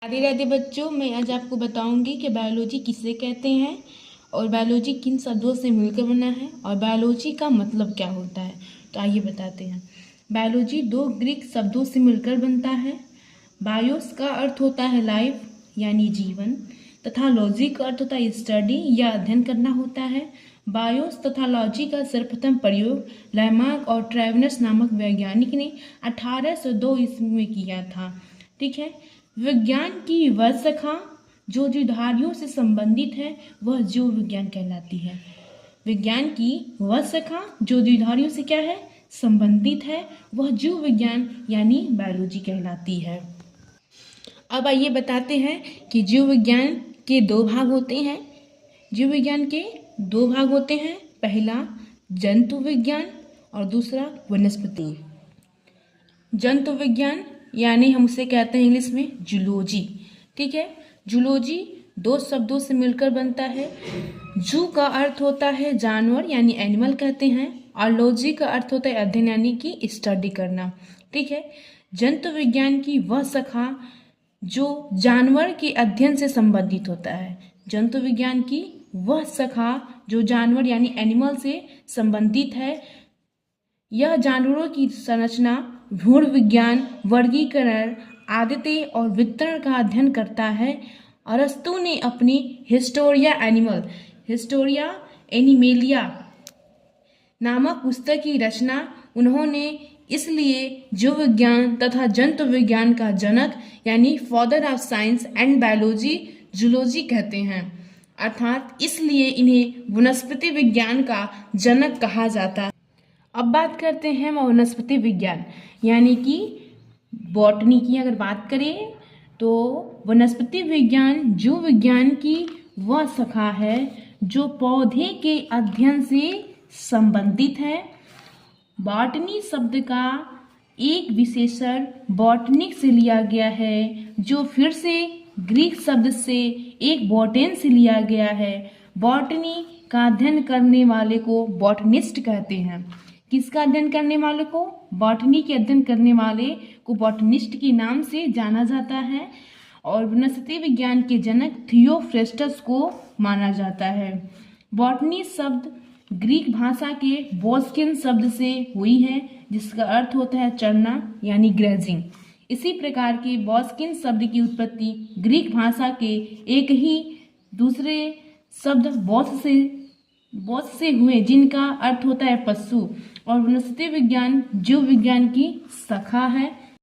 राधे राधे बच्चों, मैं आज आपको बताऊंगी कि बायोलॉजी किसे कहते हैं और बायोलॉजी किन शब्दों से मिलकर बना है और बायोलॉजी का मतलब क्या होता है। तो आइए बताते हैं। बायोलॉजी दो ग्रीक शब्दों से मिलकर बनता है। बायोस का अर्थ होता है लाइफ यानी जीवन, तथा लॉजी का अर्थ होता है स्टडी या अध्ययन करना होता है। बायोस तथा लॉजी का सर्वप्रथम प्रयोग लैमार्क और ट्रेवेनस नामक वैज्ञानिक ने 1802 ईस्वी में किया था। ठीक है। विज्ञान की वह शाखा जो जीवधारियों से संबंधित है वह जीव विज्ञान कहलाती है। विज्ञान की वह शाखा जो जीवधारियों से क्या है, संबंधित है, वह जीव विज्ञान यानी बायोलॉजी कहलाती है। अब आइए बताते हैं कि जीव विज्ञान के दो भाग होते हैं। जीव विज्ञान के दो भाग होते हैं, पहला जंतु विज्ञान और दूसरा वनस्पति। जंतु विज्ञान यानी हम उसे कहते हैं इंग्लिश में जूलॉजी। ठीक है। जूलॉजी दो शब्दों से मिलकर बनता है। जू का अर्थ होता है जानवर यानी एनिमल कहते हैं, और लॉजी का अर्थ होता है अध्ययन यानी कि स्टडी करना। ठीक है। जंतु विज्ञान की वह शाखा जो जानवर के अध्ययन से संबंधित होता है। जंतु विज्ञान की वह शाखा जो जानवर यानी एनिमल से संबंधित है। यह जानवरों की संरचना, भ्रूण विज्ञान, वर्गीकरण, आदतें और वितरण का अध्ययन करता है। अरस्तु ने अपनी हिस्टोरिया एनिमेलिया नामक पुस्तक की रचना उन्होंने इसलिए जीव विज्ञान तथा जंतु विज्ञान का जनक यानी father of science and biology zoology कहते हैं, अर्थात इसलिए इन्हें वनस्पति विज्ञान का जनक कहा जाता है। अब बात करते हैं वनस्पति विज्ञान यानी कि बॉटनी की। अगर बात करें तो वनस्पति विज्ञान जीव विज्ञान की वह शाखा है जो पौधे के अध्ययन से संबंधित है। बॉटनी शब्द का एक विशेषण बॉटनिक से लिया गया है, जो फिर से ग्रीक शब्द से एक बॉटेन से लिया गया है। बॉटनी का अध्ययन करने वाले को बॉटनिस्ट कहते हैं। किसका अध्ययन करने वाले को? बॉटनी के अध्ययन करने वाले को बॉटनिस्ट के नाम से जाना जाता है। और वनस्पति विज्ञान के जनक थियोफ्रेस्टस को माना जाता है। बॉटनी शब्द ग्रीक भाषा के बॉस्किन शब्द से हुई है, जिसका अर्थ होता है चरना यानी ग्रेजिंग। इसी प्रकार के बॉस्किन शब्द की उत्पत्ति ग्रीक भाषा के एक ही दूसरे शब्द बॉस से हुए, जिनका अर्थ होता है पशु। और वनस्पति विज्ञान जीव विज्ञान की शाखा है।